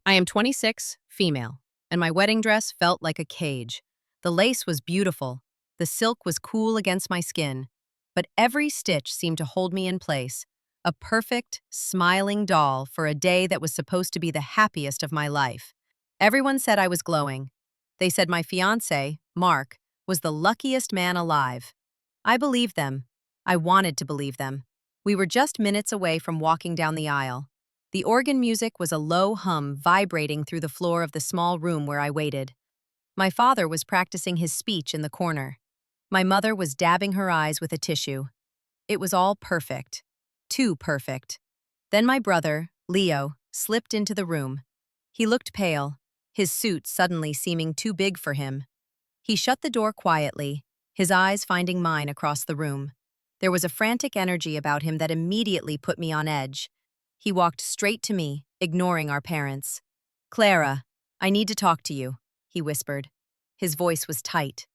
I am 26, female, and my wedding dress felt like a cage. The lace was beautiful, the silk was cool against my skin, but every stitch seemed to hold me in place. A perfect, smiling doll for a day that was supposed to be the happiest of my life. Everyone said I was glowing. They said my fiancé, Mark, was the luckiest man alive. I believed them. I wanted to believe them. We were just minutes away from walking down the aisle. The organ music was a low hum vibrating through the floor of the small room where I waited. My father was practicing his speech in the corner. My mother was dabbing her eyes with a tissue. It was all perfect. Too perfect. Then my brother, Leo, slipped into the room. He looked pale, his suit suddenly seeming too big for him. He shut the door quietly, his eyes finding mine across the room. There was a frantic energy about him that immediately put me on edge. He walked straight to me, ignoring our parents. "Clara, I need to talk to you," he whispered. His voice was tight.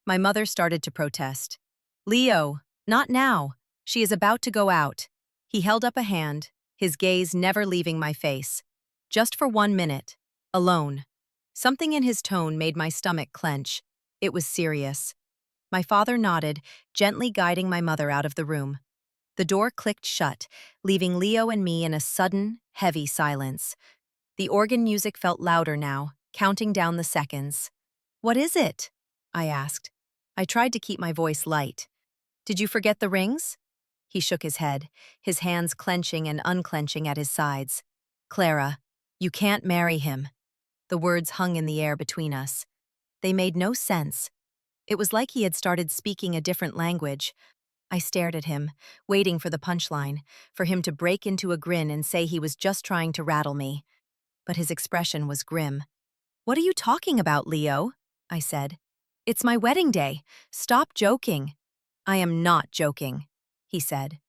My mother started to protest. "Leo, not now. She is about to go out." He held up a hand, his gaze never leaving my face. "Just for 1 minute. Alone." Something in his tone made my stomach clench. It was serious. My father nodded, gently guiding my mother out of the room. The door clicked shut, leaving Leo and me in a sudden, heavy silence. The organ music felt louder now, counting down the seconds. "What is it?" I asked. I tried to keep my voice light. "Did you forget the rings?" He shook his head, his hands clenching and unclenching at his sides. "Clara, you can't marry him." The words hung in the air between us. They made no sense. It was like he had started speaking a different language. I stared at him, waiting for the punchline, for him to break into a grin and say he was just trying to rattle me. But his expression was grim. "What are you talking about, Leo?" I said. "It's my wedding day. Stop joking." "I am not joking," he said.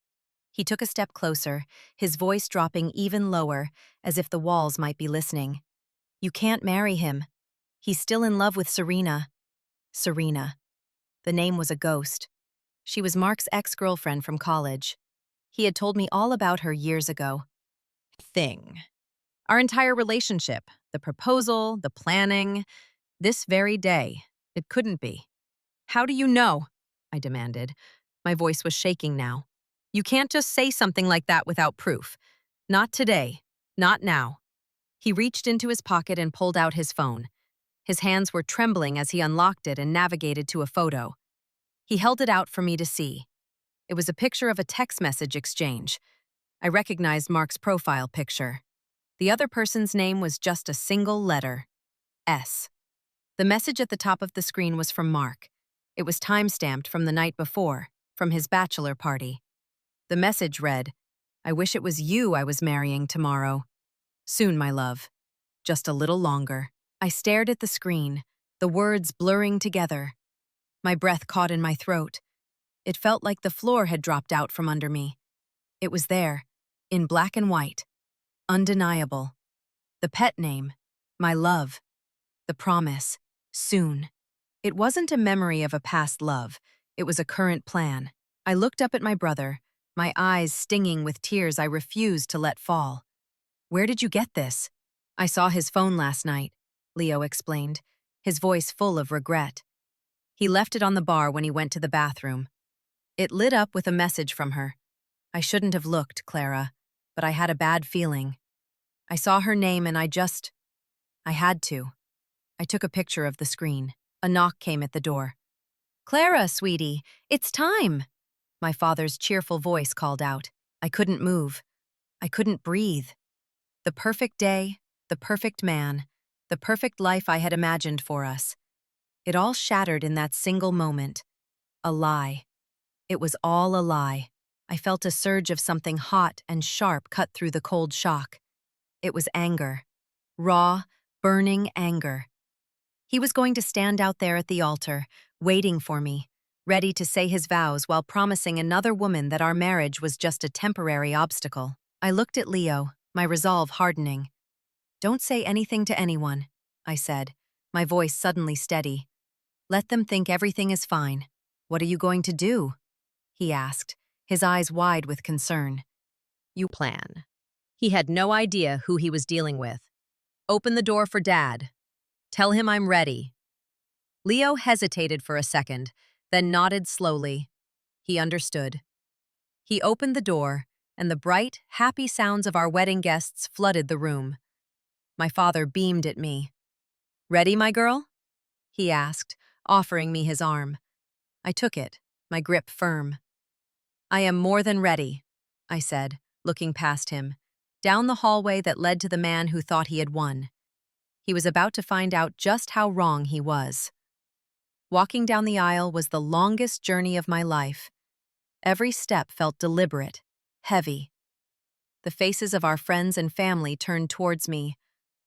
He took a step closer, his voice dropping even lower, as if the walls might be listening. "You can't marry him. He's still in love with Serena." Serena. The name was a ghost. She was Mark's ex-girlfriend from college. He had told me all about her years ago. Thing. Our entire relationship, the proposal, the planning, this very day. It couldn't be. "How do you know?" I demanded. My voice was shaking now. "You can't just say something like that without proof. Not today. Not now." He reached into his pocket and pulled out his phone. His hands were trembling as he unlocked it and navigated to a photo. He held it out for me to see. It was a picture of a text message exchange. I recognized Mark's profile picture. The other person's name was just a single letter. S. The message at the top of the screen was from Mark. It was time-stamped from the night before, from his bachelor party. The message read, "I wish it was you I was marrying tomorrow. Soon, my love. Just a little longer." I stared at the screen, the words blurring together. My breath caught in my throat. It felt like the floor had dropped out from under me. It was there, in black and white. Undeniable. The pet name. My love. The promise. Soon. It wasn't a memory of a past love. It was a current plan. I looked up at my brother, my eyes stinging with tears I refused to let fall. "Where did you get this?" "I saw his phone last night," Leo explained, his voice full of regret. "He left it on the bar when he went to the bathroom. It lit up with a message from her. I shouldn't have looked, Clara, but I had a bad feeling. I saw her name and I had to." I took a picture of the screen. A knock came at the door. "Clara, sweetie, it's time!" My father's cheerful voice called out. I couldn't move. I couldn't breathe. The perfect day, the perfect man, the perfect life I had imagined for us. It all shattered in that single moment. A lie. It was all a lie. I felt a surge of something hot and sharp cut through the cold shock. It was anger. Raw, burning anger. He was going to stand out there at the altar, waiting for me, ready to say his vows while promising another woman that our marriage was just a temporary obstacle. I looked at Leo, my resolve hardening. "Don't say anything to anyone," I said, my voice suddenly steady. "Let them think everything is fine." "What are you going to do?" he asked, his eyes wide with concern. "You plan." He had no idea who he was dealing with. Open the door for Dad. Tell him I'm ready. Leo hesitated for a second, then nodded slowly. He understood. He opened the door, and the bright, happy sounds of our wedding guests flooded the room. My father beamed at me. "Ready, my girl?" he asked, offering me his arm. I took it, my grip firm. "I am more than ready," I said, looking past him, down the hallway that led to the man who thought he had won. He was about to find out just how wrong he was. Walking down the aisle was the longest journey of my life. Every step felt deliberate, heavy. The faces of our friends and family turned towards me,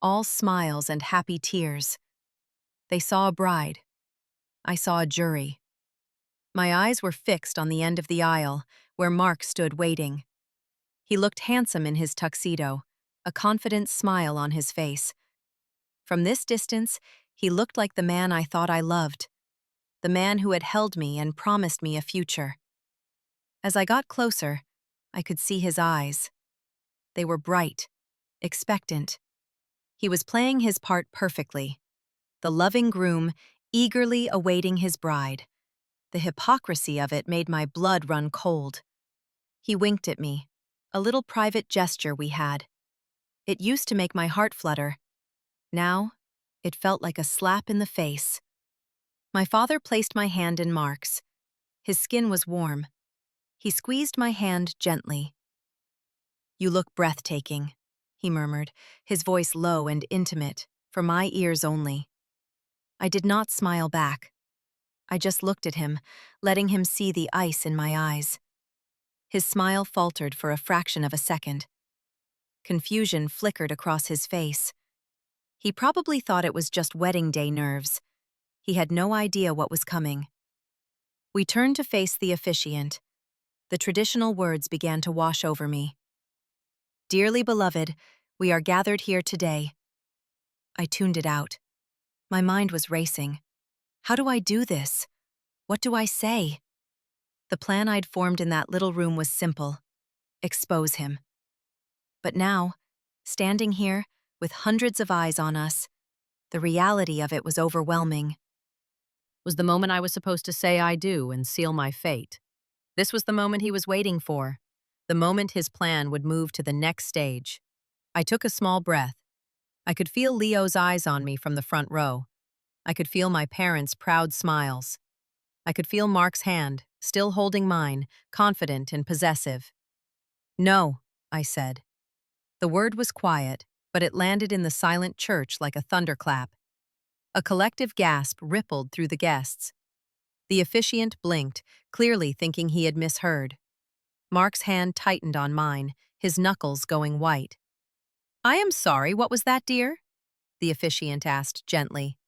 all smiles and happy tears. They saw a bride. I saw a jury. My eyes were fixed on the end of the aisle, where Mark stood waiting. He looked handsome in his tuxedo, a confident smile on his face. From this distance, he looked like the man I thought I loved, the man who had held me and promised me a future. As I got closer, I could see his eyes. They were bright, expectant. He was playing his part perfectly. The loving groom, eagerly awaiting his bride. The hypocrisy of it made my blood run cold. He winked at me, a little private gesture we had. It used to make my heart flutter. Now, it felt like a slap in the face. My father placed my hand in Mark's. His skin was warm. He squeezed my hand gently. "You look breathtaking," he murmured, his voice low and intimate, for my ears only. I did not smile back. I just looked at him, letting him see the ice in my eyes. His smile faltered for a fraction of a second. Confusion flickered across his face. He probably thought it was just wedding day nerves. He had no idea what was coming. We turned to face the officiant. The traditional words began to wash over me. "Dearly beloved, we are gathered here today." I tuned it out. My mind was racing. How do I do this? What do I say? The plan I'd formed in that little room was simple. Expose him. But now, standing here, with hundreds of eyes on us, the reality of it was overwhelming. Was the moment I was supposed to say I do and seal my fate. This was the moment he was waiting for, the moment his plan would move to the next stage. I took a small breath. I could feel Leo's eyes on me from the front row. I could feel my parents' proud smiles. I could feel Mark's hand, still holding mine, confident and possessive. "No," I said. The word was quiet, but it landed in the silent church like a thunderclap. A collective gasp rippled through the guests. The officiant blinked, clearly thinking he had misheard. Mark's hand tightened on mine, his knuckles going white. "I am sorry, what was that, dear?" the officiant asked gently.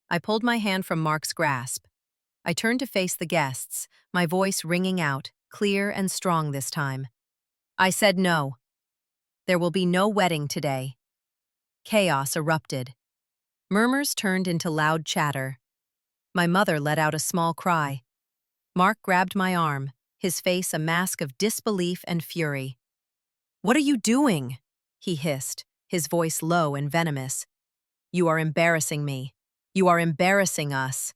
I pulled my hand from Mark's grasp. I turned to face the guests, my voice ringing out, clear and strong this time. I said no. There will be no wedding today. Chaos erupted. Murmurs turned into loud chatter. My mother let out a small cry. Mark grabbed my arm, his face a mask of disbelief and fury. "What are you doing?" he hissed, his voice low and venomous. "You are embarrassing me. You are embarrassing us."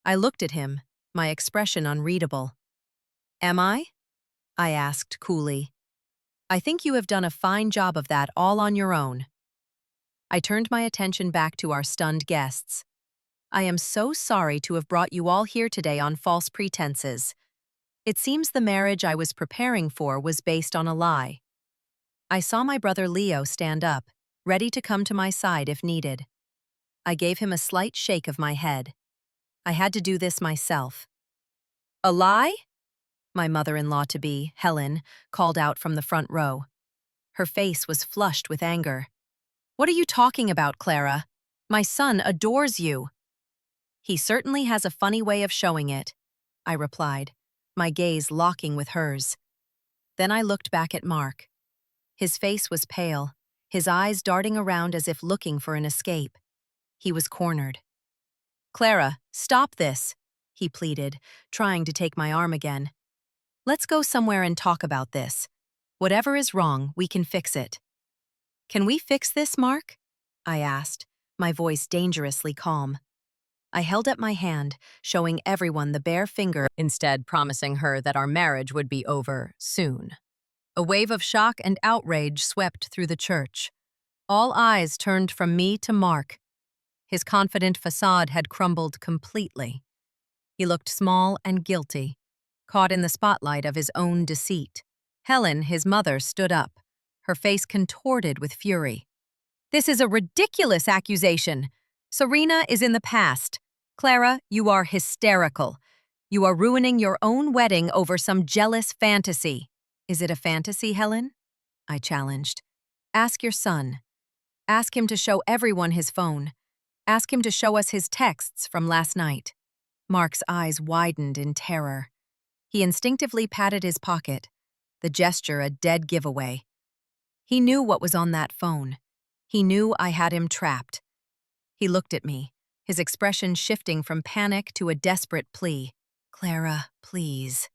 I looked at him, my expression unreadable. "Am I?" I asked coolly. "I think you have done a fine job of that all on your own." I turned my attention back to our stunned guests. "I am so sorry to have brought you all here today on false pretenses. It seems the marriage I was preparing for was based on a lie." I saw my brother Leo stand up, ready to come to my side if needed. I gave him a slight shake of my head. I had to do this myself. "A lie?" my mother-in-law-to-be, Helen, called out from the front row. Her face was flushed with anger. "What are you talking about, Clara? My son adores you." "He certainly has a funny way of showing it," I replied, my gaze locking with hers. Then I looked back at Mark. His face was pale, his eyes darting around as if looking for an escape. He was cornered. "Clara, stop this," he pleaded, trying to take my arm again. "Let's go somewhere and talk about this. Whatever is wrong, we can fix it." "Can we fix this, Mark?" I asked, my voice dangerously calm. I held up my hand, showing everyone the bare finger, instead promising her that our marriage would be over soon. A wave of shock and outrage swept through the church. All eyes turned from me to Mark. His confident facade had crumbled completely. He looked small and guilty, caught in the spotlight of his own deceit. Helen, his mother, stood up, her face contorted with fury. "This is a ridiculous accusation. Serena is in the past. Clara, you are hysterical. You are ruining your own wedding over some jealous fantasy." "Is it a fantasy, Helen?" I challenged. "Ask your son. Ask him to show everyone his phone. Ask him to show us his texts from last night." Mark's eyes widened in terror. He instinctively patted his pocket, the gesture a dead giveaway. He knew what was on that phone. He knew I had him trapped. He looked at me, his expression shifting from panic to a desperate plea. "Clara, please,"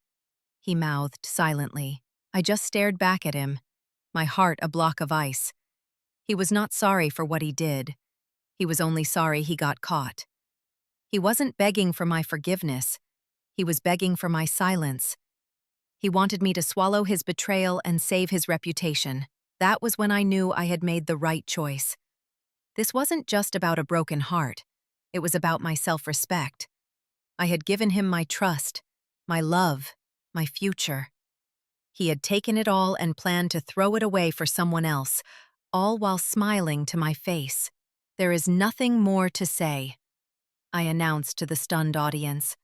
he mouthed silently. I just stared back at him, my heart a block of ice. He was not sorry for what he did. He was only sorry he got caught. He wasn't begging for my forgiveness. He was begging for my silence. He wanted me to swallow his betrayal and save his reputation. That was when I knew I had made the right choice. This wasn't just about a broken heart. It was about my self-respect. I had given him my trust, my love, my future. He had taken it all and planned to throw it away for someone else, all while smiling to my face. "There is nothing more to say," I announced to the stunned audience.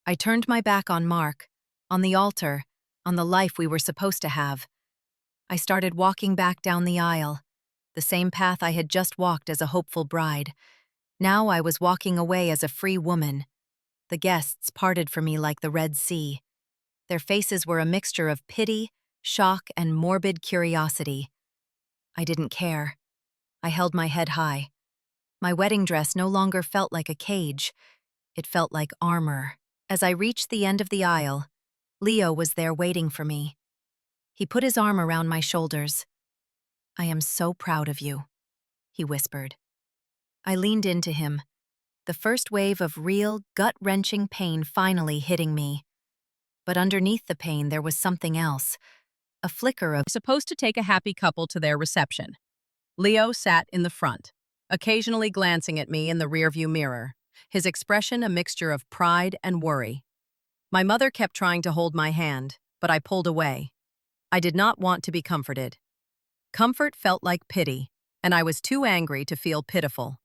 I turned my back on Mark, on the altar, on the life we were supposed to have. I started walking back down the aisle, the same path I had just walked as a hopeful bride. Now I was walking away as a free woman. The guests parted for me like the Red Sea. Their faces were a mixture of pity, shock, and morbid curiosity. I didn't care. I held my head high. My wedding dress no longer felt like a cage. It felt like armor. As I reached the end of the aisle, Leo was there waiting for me. He put his arm around my shoulders. "I am so proud of you," he whispered. I leaned into him, the first wave of real, gut-wrenching pain finally hitting me. But underneath the pain there was something else, a flicker of supposed to take a happy couple to their reception. Leo sat in the front, occasionally glancing at me in the rearview mirror, his expression a mixture of pride and worry. My mother kept trying to hold my hand, but I pulled away. I did not want to be comforted. Comfort felt like pity, and I was too angry to feel pitiful.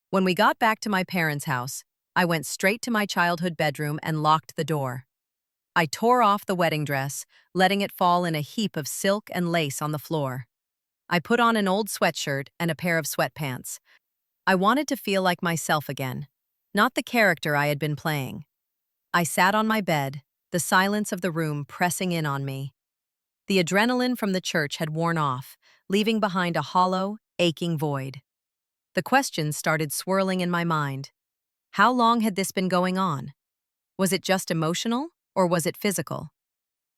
When we got back to my parents' house, I went straight to my childhood bedroom and locked the door. I tore off the wedding dress, letting it fall in a heap of silk and lace on the floor. I put on an old sweatshirt and a pair of sweatpants. I wanted to feel like myself again, not the character I had been playing. I sat on my bed, the silence of the room pressing in on me. The adrenaline from the church had worn off, leaving behind a hollow, aching void. The questions started swirling in my mind. How long had this been going on? Was it just emotional, or was it physical?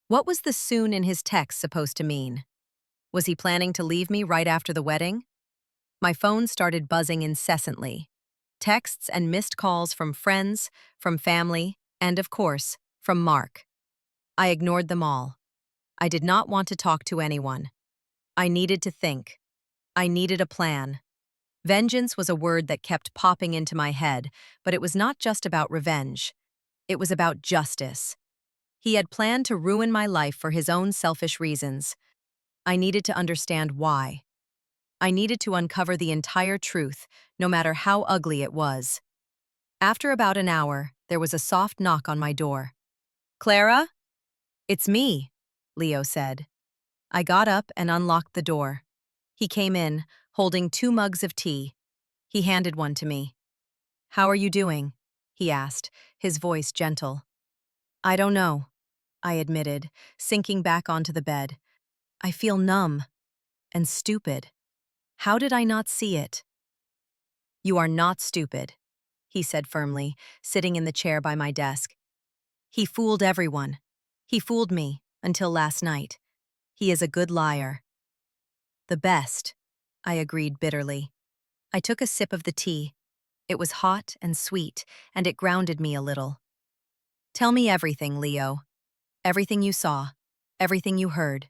What was the soon in his text supposed to mean? Was he planning to leave me right after the wedding? My phone started buzzing incessantly. Texts and missed calls from friends, from family, and of course, from Mark. I ignored them all. I did not want to talk to anyone. I needed to think. I needed a plan. Vengeance was a word that kept popping into my head, but it was not just about revenge. It was about justice. He had planned to ruin my life for his own selfish reasons. I needed to understand why. I needed to uncover the entire truth, no matter how ugly it was. After about an hour, there was a soft knock on my door. "Clara?" "It's me," Leo said. I got up and unlocked the door. He came in, holding 2 mugs of tea. He handed one to me. "How are you doing?" he asked, his voice gentle. "I don't know," I admitted, sinking back onto the bed. "I feel numb and stupid. How did I not see it?" "You are not stupid," he said firmly, sitting in the chair by my desk. "He fooled everyone. He fooled me, until last night. He is a good liar." "The best," I agreed bitterly. I took a sip of the tea. It was hot and sweet, and it grounded me a little. Tell me everything, Leo. Everything you saw. Everything you heard.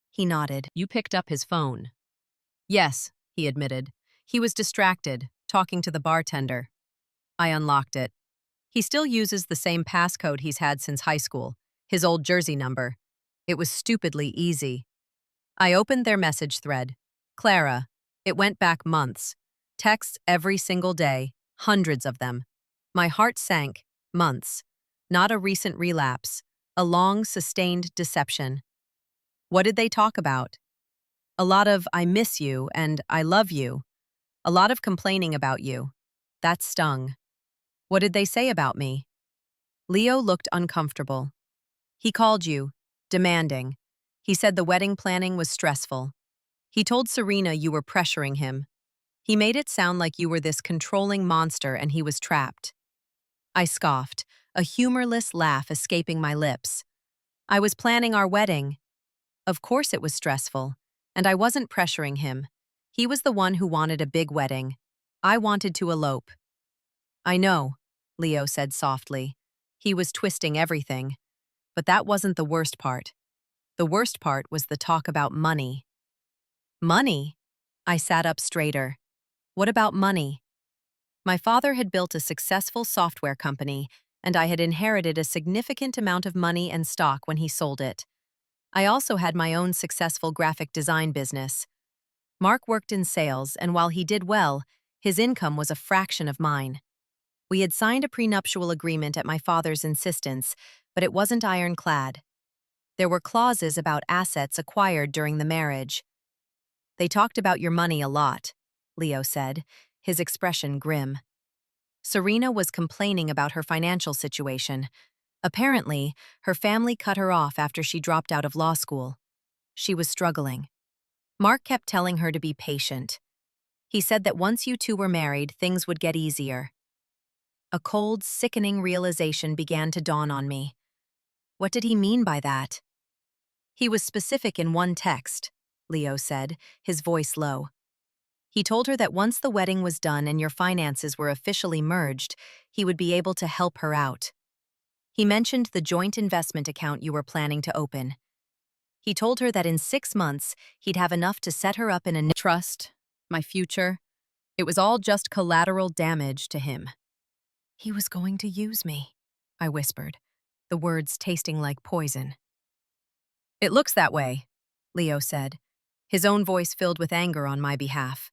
He nodded. You picked up his phone. Yes, he admitted. He was distracted, talking to the bartender. I unlocked it. He still uses the same passcode he's had since high school, his old jersey number. It was stupidly easy. I opened their message thread. Clara. It went back months. Texts every single day, hundreds of them. My heart sank. Months. Not a recent relapse. A long, sustained deception. What did they talk about? A lot of I miss you and I love you. A lot of complaining about you. That stung. What did they say about me? Leo looked uncomfortable. He called you, demanding. He said the wedding planning was stressful. He told Serena you were pressuring him. He made it sound like you were this controlling monster and he was trapped. I scoffed, a humorless laugh escaping my lips. I was planning our wedding. Of course it was stressful, and I wasn't pressuring him. He was the one who wanted a big wedding. I wanted to elope. I know, Leo said softly. He was twisting everything. But that wasn't the worst part. The worst part was the talk about money. Money? I sat up straighter. What about money? My father had built a successful software company, and I had inherited a significant amount of money and stock when he sold it. I also had my own successful graphic design business. Mark worked in sales, and while he did well, his income was a fraction of mine. We had signed a prenuptial agreement at my father's insistence, but it wasn't ironclad. There were clauses about assets acquired during the marriage. They talked about your money a lot, Leo said, his expression grim. Serena was complaining about her financial situation. Apparently, her family cut her off after she dropped out of law school. She was struggling. Mark kept telling her to be patient. He said that once you two were married, things would get easier. A cold, sickening realization began to dawn on me. What did he mean by that? He was specific in one text, Leo said, his voice low. He told her that once the wedding was done and your finances were officially merged, he would be able to help her out. He mentioned the joint investment account you were planning to open. He told her that in 6 months, he'd have enough to set her up in a trust, my future. It was all just collateral damage to him. He was going to use me, I whispered, the words tasting like poison. It looks that way, Leo said, his own voice filled with anger on my behalf.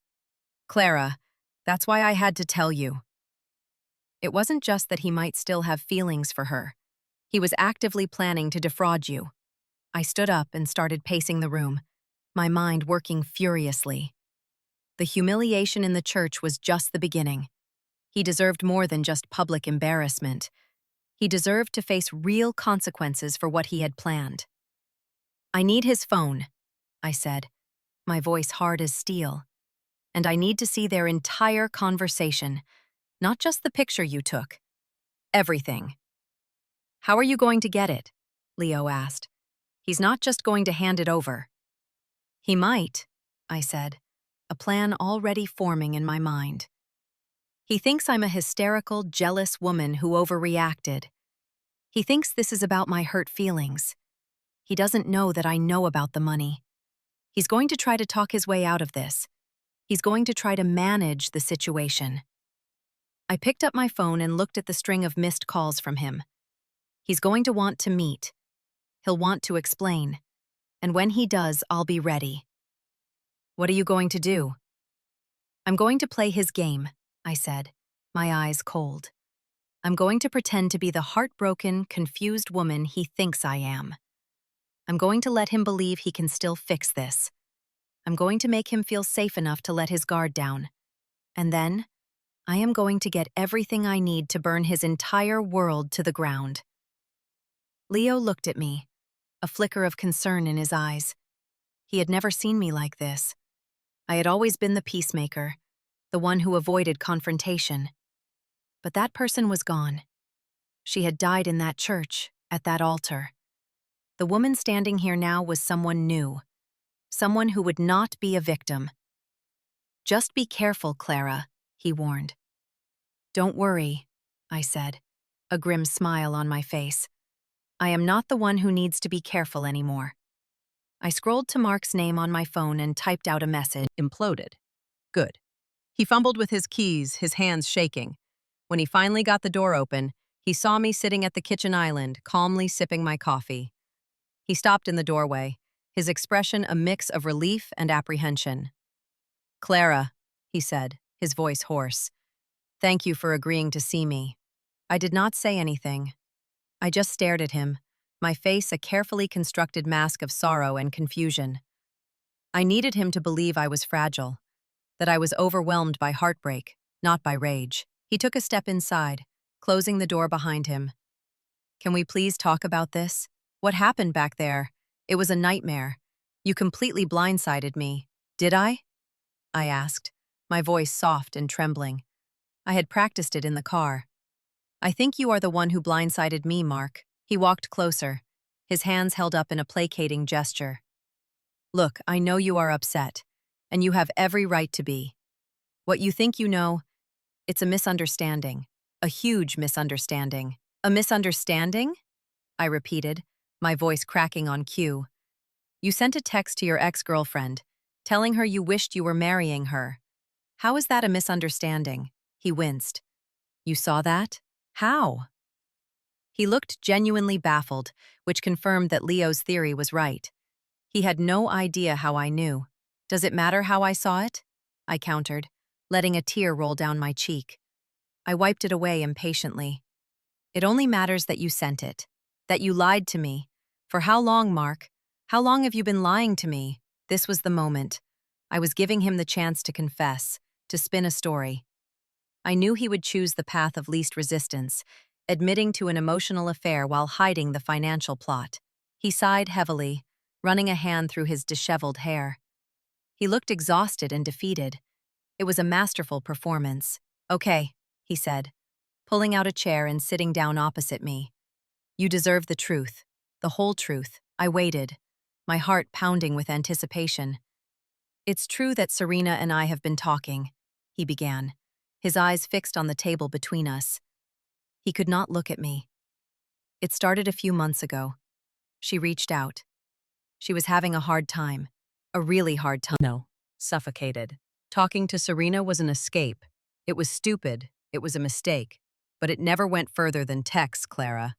Clara, that's why I had to tell you. It wasn't just that he might still have feelings for her. He was actively planning to defraud you. I stood up and started pacing the room, my mind working furiously. The humiliation in the church was just the beginning. He deserved more than just public embarrassment. He deserved to face real consequences for what he had planned. I need his phone, I said, my voice hard as steel. And I need to see their entire conversation, not just the picture you took. Everything. How are you going to get it? Leo asked. He's not just going to hand it over. He might, I said, a plan already forming in my mind. He thinks I'm a hysterical, jealous woman who overreacted. He thinks this is about my hurt feelings. He doesn't know that I know about the money. He's going to try to talk his way out of this. He's going to try to manage the situation. I picked up my phone and looked at the string of missed calls from him. He's going to want to meet. He'll want to explain. And when he does, I'll be ready. What are you going to do? I'm going to play his game, I said, my eyes cold. I'm going to pretend to be the heartbroken, confused woman he thinks I am. I'm going to let him believe he can still fix this. I'm going to make him feel safe enough to let his guard down. And then, I am going to get everything I need to burn his entire world to the ground. Leo looked at me, a flicker of concern in his eyes. He had never seen me like this. I had always been the peacemaker, the one who avoided confrontation. But that person was gone. She had died in that church, at that altar. The woman standing here now was someone new, someone who would not be a victim. Just be careful, Clara, he warned. Don't worry, I said, a grim smile on my face. I am not the one who needs to be careful anymore. I scrolled to Mark's name on my phone and typed out a message. Imploded. Good. He fumbled with his keys, his hands shaking. When he finally got the door open, he saw me sitting at the kitchen island, calmly sipping my coffee. He stopped in the doorway, his expression a mix of relief and apprehension. Clara, he said, his voice hoarse. Thank you for agreeing to see me. I did not say anything. I just stared at him, my face a carefully constructed mask of sorrow and confusion. I needed him to believe I was fragile, that I was overwhelmed by heartbreak, not by rage. He took a step inside, closing the door behind him. Can we please talk about this? What happened back there? It was a nightmare. You completely blindsided me. Did I? I asked, my voice soft and trembling. I had practiced it in the car. I think you are the one who blindsided me, Mark. He walked closer, his hands held up in a placating gesture. Look, I know you are upset, and you have every right to be. What you think you know, it's a misunderstanding. A huge misunderstanding. A misunderstanding? I repeated, my voice cracking on cue. You sent a text to your ex-girlfriend, telling her you wished you were marrying her. How is that a misunderstanding? He winced. You saw that? How? He looked genuinely baffled, which confirmed that Leo's theory was right. He had no idea how I knew. Does it matter how I saw it? I countered, letting a tear roll down my cheek. I wiped it away impatiently. It only matters that you sent it, that you lied to me. For how long, Mark? How long have you been lying to me? This was the moment. I was giving him the chance to confess, to spin a story. I knew he would choose the path of least resistance, admitting to an emotional affair while hiding the financial plot. He sighed heavily, running a hand through his disheveled hair. He looked exhausted and defeated. It was a masterful performance. Okay, he said, pulling out a chair and sitting down opposite me. You deserve the truth, the whole truth. I waited, my heart pounding with anticipation. It's true that Serena and I have been talking, he began, his eyes fixed on the table between us. He could not look at me. It started a few months ago. She reached out. She was having a hard time, a really hard time. No, suffocated. Talking to Serena was an escape. It was stupid, it was a mistake, but it never went further than texts, Clara.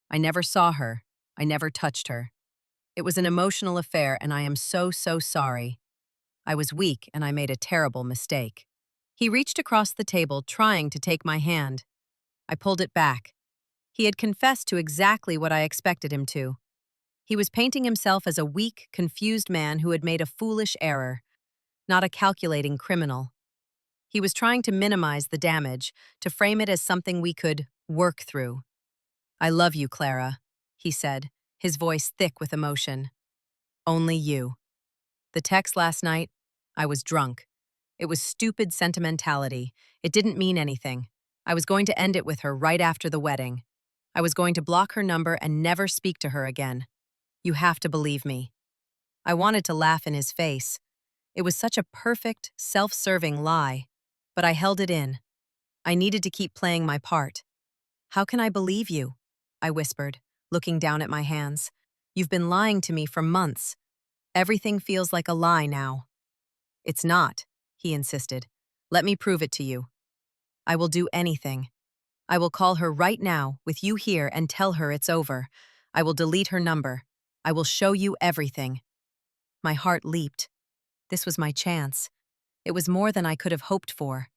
I never saw her, I never touched her. It was an emotional affair and I am so sorry. I was weak and I made a terrible mistake. He reached across the table trying to take my hand. I pulled it back. He had confessed to exactly what I expected him to. He was painting himself as a weak, confused man who had made a foolish error, not a calculating criminal. He was trying to minimize the damage, to frame it as something we could work through. I love you, Clara, he said, his voice thick with emotion. Only you. The text last night, I was drunk. It was stupid sentimentality. It didn't mean anything. I was going to end it with her right after the wedding. I was going to block her number and never speak to her again. You have to believe me. I wanted to laugh in his face. It was such a perfect, self-serving lie, but I held it in. I needed to keep playing my part. How can I believe you? I whispered, looking down at my hands. You've been lying to me for months. Everything feels like a lie now. It's not, he insisted. Let me prove it to you. I will do anything. I will call her right now, with you here, and tell her it's over. I will delete her number. I will show you everything. My heart leaped. This was my chance. It was more than I could have hoped for.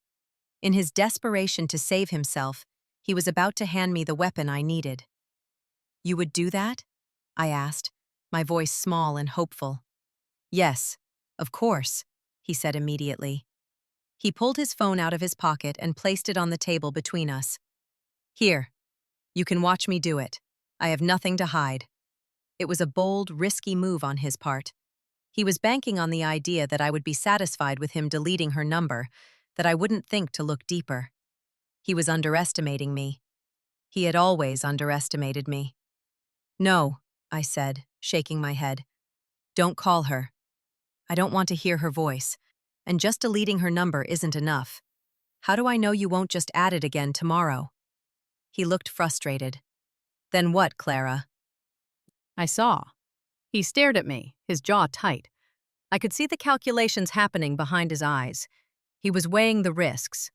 In his desperation to save himself, he was about to hand me the weapon I needed. You would do that? I asked, my voice small and hopeful. Yes, of course, he said immediately. He pulled his phone out of his pocket and placed it on the table between us. Here, you can watch me do it. I have nothing to hide. It was a bold, risky move on his part. He was banking on the idea that I would be satisfied with him deleting her number, that I wouldn't think to look deeper. He was underestimating me. He had always underestimated me. No, I said, shaking my head. Don't call her. I don't want to hear her voice. And just deleting her number isn't enough. How do I know you won't just add it again tomorrow? He looked frustrated. Then what, Clara? I saw. He stared at me, his jaw tight. I could see the calculations happening behind his eyes. He was weighing the risks.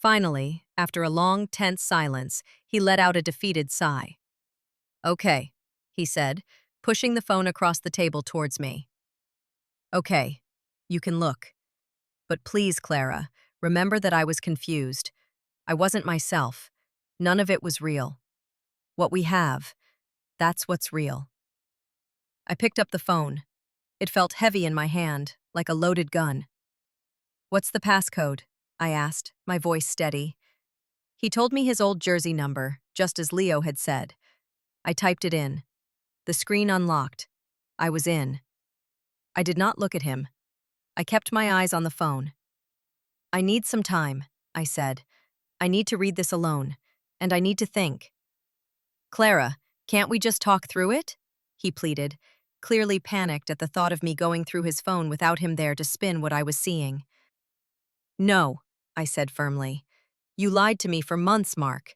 Finally, after a long, tense silence, he let out a defeated sigh. Okay, he said, pushing the phone across the table towards me. Okay, you can look. But please, Clara, remember that I was confused. I wasn't myself. None of it was real. What we have, that's what's real. I picked up the phone. It felt heavy in my hand, like a loaded gun. What's the passcode? I asked, my voice steady. He told me his old Jersey number, just as Leo had said. I typed it in. The screen unlocked. I was in. I did not look at him. I kept my eyes on the phone. I need some time, I said. I need to read this alone, and I need to think. Clara, can't we just talk through it? He pleaded, clearly panicked at the thought of me going through his phone without him there to spin what I was seeing. No, I said firmly. You lied to me for months, Mark.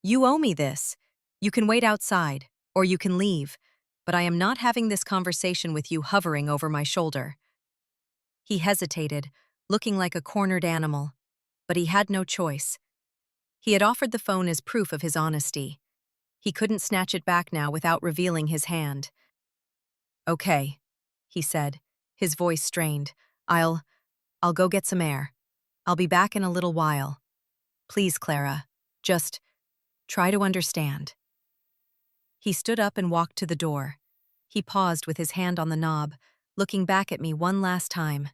You owe me this. You can wait outside, or you can leave, but I am not having this conversation with you hovering over my shoulder. He hesitated, looking like a cornered animal, but he had no choice. He had offered the phone as proof of his honesty. He couldn't snatch it back now without revealing his hand. Okay, he said, his voice strained. I'll go get some air. I'll be back in a little while. Please, Clara, just try to understand. He stood up and walked to the door. He paused with his hand on the knob, looking back at me one last time.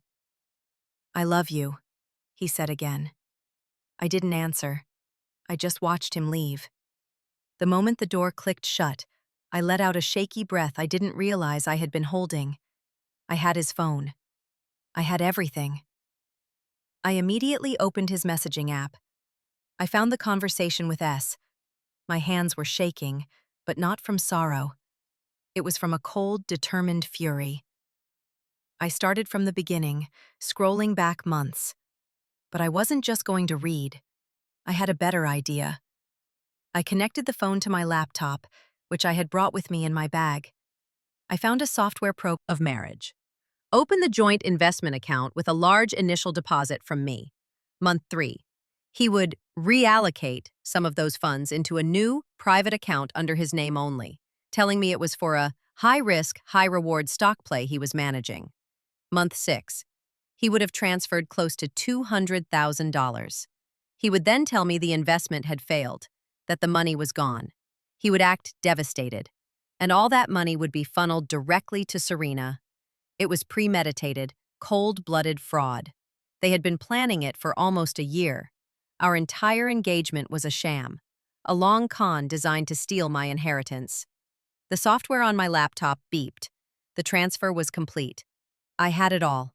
I love you, he said again. I didn't answer. I just watched him leave. The moment the door clicked shut, I let out a shaky breath I didn't realize I had been holding. I had his phone. I had everything. I immediately opened his messaging app. I found the conversation with S. My hands were shaking, but not from sorrow. It was from a cold, determined fury. I started from the beginning, scrolling back months. But I wasn't just going to read. I had a better idea. I connected the phone to my laptop, which I had brought with me in my bag. I found a software program of marriage. Open the joint investment account with a large initial deposit from me. Month 3. He would reallocate some of those funds into a new private account under his name only, telling me it was for a high-risk, high-reward stock play he was managing. Month 6. He would have transferred close to $200,000. He would then tell me the investment had failed, that the money was gone. He would act devastated, and all that money would be funneled directly to Serena. It was premeditated, cold-blooded fraud. They had been planning it for almost a year. Our entire engagement was a sham, a long con designed to steal my inheritance. The software on my laptop beeped. The transfer was complete. I had it all.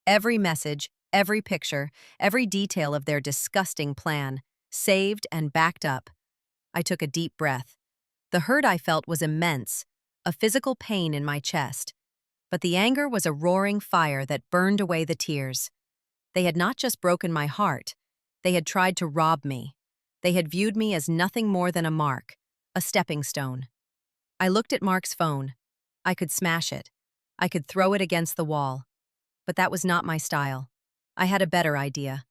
Every message, every picture, every detail of their disgusting plan, saved and backed up. I took a deep breath. The hurt I felt was immense, a physical pain in my chest. But the anger was a roaring fire that burned away the tears. They had not just broken my heart. They had tried to rob me. They had viewed me as nothing more than a mark, a stepping stone. I looked at Mark's phone. I could smash it. I could throw it against the wall. But that was not my style. I had a better idea.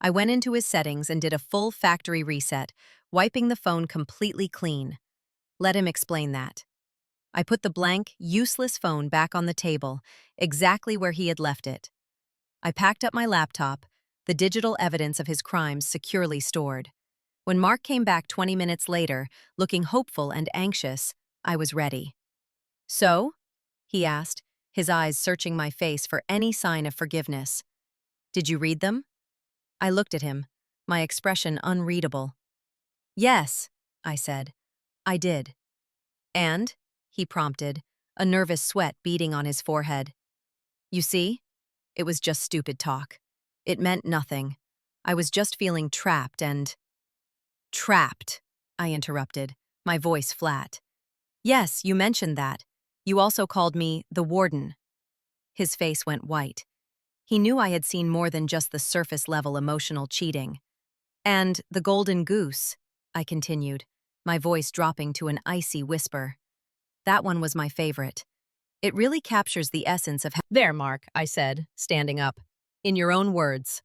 I went into his settings and did a full factory reset, wiping the phone completely clean. Let him explain that. I put the blank, useless phone back on the table, exactly where he had left it. I packed up my laptop, the digital evidence of his crimes securely stored. When Mark came back 20 minutes later, looking hopeful and anxious, I was ready. So? He asked, his eyes searching my face for any sign of forgiveness. Did you read them? I looked at him, my expression unreadable. Yes, I said. I did. And? He prompted, a nervous sweat beading on his forehead. You see? It was just stupid talk. It meant nothing. I was just feeling trapped and… Trapped, I interrupted, my voice flat. Yes, you mentioned that. You also called me the warden. His face went white. He knew I had seen more than just the surface-level emotional cheating. And the golden goose, I continued, my voice dropping to an icy whisper. That one was my favorite. It really captures the essence of— There, Mark, I said, standing up. In your own words.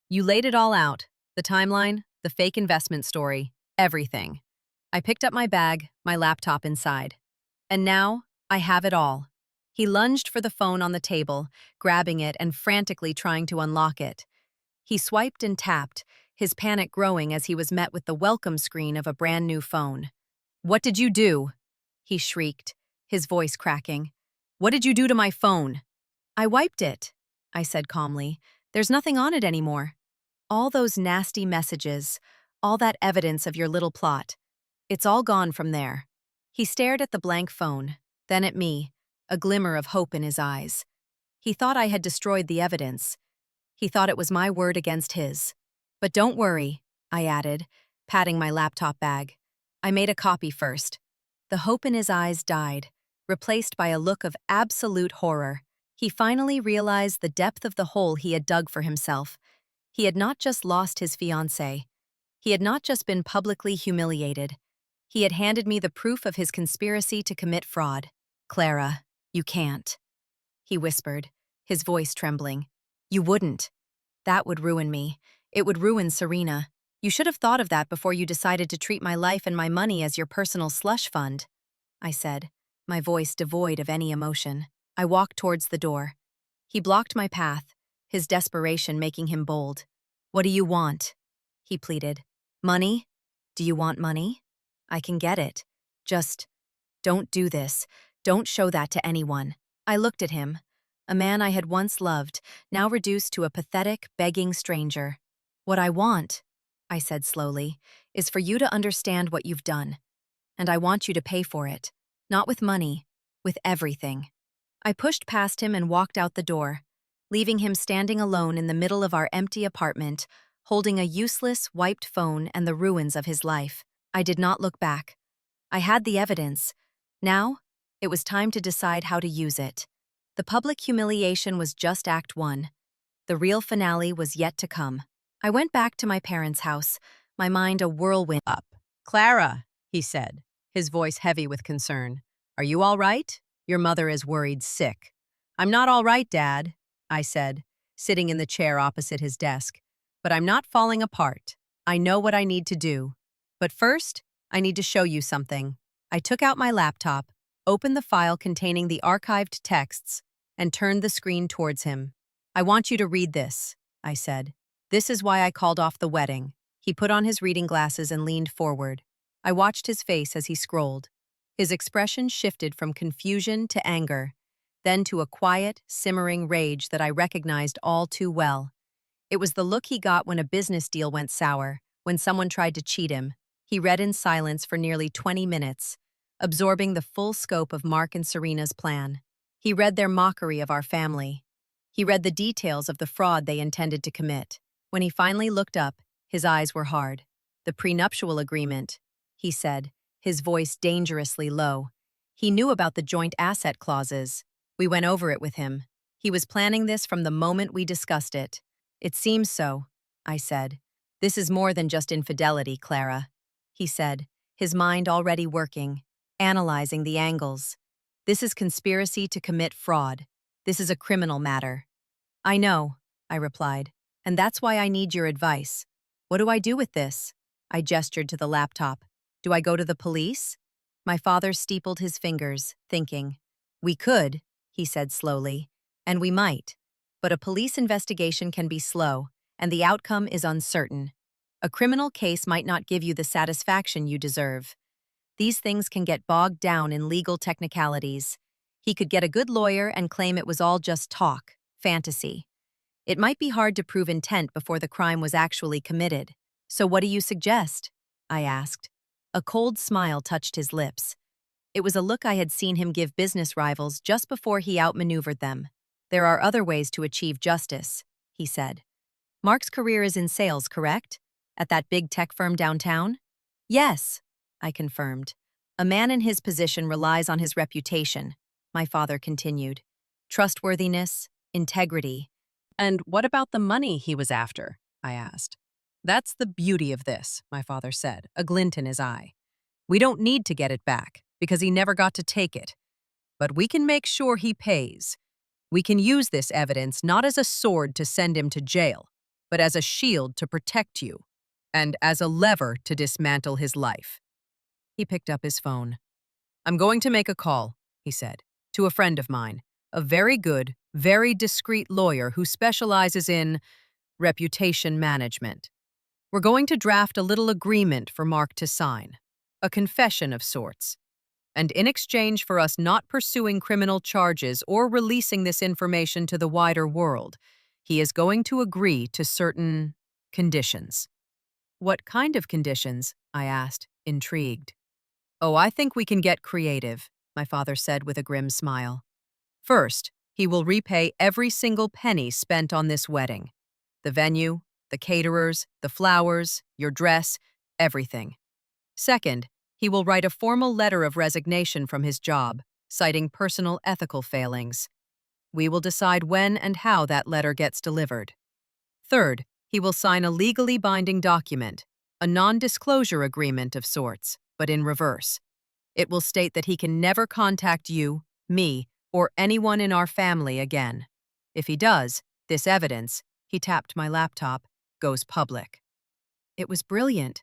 You laid it all out. The timeline, the fake investment story, everything. I picked up my bag, my laptop inside. And now, I have it all. He lunged for the phone on the table, grabbing it and frantically trying to unlock it. He swiped and tapped, his panic growing as he was met with the welcome screen of a brand new phone. What did you do? He shrieked, his voice cracking. What did you do to my phone? I wiped it, I said calmly. There's nothing on it anymore. All those nasty messages, all that evidence of your little plot. It's all gone from there. He stared at the blank phone, then at me, a glimmer of hope in his eyes. He thought I had destroyed the evidence. He thought it was my word against his. But don't worry, I added, patting my laptop bag. I made a copy first. The hope in his eyes died, replaced by a look of absolute horror. He finally realized the depth of the hole he had dug for himself. He had not just lost his fiancée. He had not just been publicly humiliated. He had handed me the proof of his conspiracy to commit fraud. Clara, you can't, he whispered, his voice trembling. You wouldn't. That would ruin me. It would ruin Serena. You should have thought of that before you decided to treat my life and my money as your personal slush fund, I said, my voice devoid of any emotion. I walked towards the door. He blocked my path, his desperation making him bold. What do you want? He pleaded. Money? Do you want money? I can get it. Just don't do this. Don't show that to anyone. I looked at him, a man I had once loved, now reduced to a pathetic, begging stranger. What I want, I said slowly, is for you to understand what you've done. And I want you to pay for it. Not with money, with everything. I pushed past him and walked out the door, leaving him standing alone in the middle of our empty apartment, holding a useless, wiped phone and the ruins of his life. I did not look back. I had the evidence. Now, it was time to decide how to use it. The public humiliation was just Act 1. The real finale was yet to come. I went back to my parents' house, my mind a whirlwind. Up. Clara, he said, his voice heavy with concern. Are you all right? Your mother is worried sick. I'm not all right, Dad, I said, sitting in the chair opposite his desk. But I'm not falling apart. I know what I need to do. But first, I need to show you something. I took out my laptop, opened the file containing the archived texts, and turned the screen towards him. I want you to read this, I said. This is why I called off the wedding. He put on his reading glasses and leaned forward. I watched his face as he scrolled. His expression shifted from confusion to anger, then to a quiet, simmering rage that I recognized all too well. It was the look he got when a business deal went sour, when someone tried to cheat him. He read in silence for nearly 20 minutes, absorbing the full scope of Mark and Serena's plan. He read their mockery of our family. He read the details of the fraud they intended to commit. When he finally looked up, his eyes were hard. The prenuptial agreement, he said, his voice dangerously low. He knew about the joint asset clauses. We went over it with him. He was planning this from the moment we discussed it. It seems so, I said. This is more than just infidelity, Clara, he said, his mind already working, analyzing the angles. This is conspiracy to commit fraud. This is a criminal matter. I know, I replied, and that's why I need your advice. What do I do with this? I gestured to the laptop. Do I go to the police? My father steepled his fingers, thinking. We could, he said slowly, and we might. But a police investigation can be slow, and the outcome is uncertain. A criminal case might not give you the satisfaction you deserve. These things can get bogged down in legal technicalities. He could get a good lawyer and claim it was all just talk, fantasy. It might be hard to prove intent before the crime was actually committed. So what do you suggest? I asked. A cold smile touched his lips. It was a look I had seen him give business rivals just before he outmaneuvered them. There are other ways to achieve justice, he said. Mark's career is in sales, correct? At that big tech firm downtown? Yes, I confirmed. A man in his position relies on his reputation, my father continued. Trustworthiness, integrity. And what about the money he was after? I asked. That's the beauty of this, my father said, a glint in his eye. We don't need to get it back, because he never got to take it. But we can make sure he pays. We can use this evidence not as a sword to send him to jail, but as a shield to protect you, and as a lever to dismantle his life. He picked up his phone. I'm going to make a call, he said, to a friend of mine, a very good, very discreet lawyer who specializes in reputation management. We're going to draft a little agreement for Mark to sign, a confession of sorts. And in exchange for us not pursuing criminal charges or releasing this information to the wider world, he is going to agree to certain conditions. What kind of conditions? I asked, intrigued. Oh, I think we can get creative, my father said with a grim smile. First, he will repay every single penny spent on this wedding. The venue, the caterers, the flowers, your dress, everything. Second, he will write a formal letter of resignation from his job, citing personal ethical failings. We will decide when and how that letter gets delivered. Third, he will sign a legally binding document, a non-disclosure agreement of sorts, but in reverse. It will state that he can never contact you, me, or anyone in our family again. If he does, this evidence, he tapped my laptop, goes public. It was brilliant.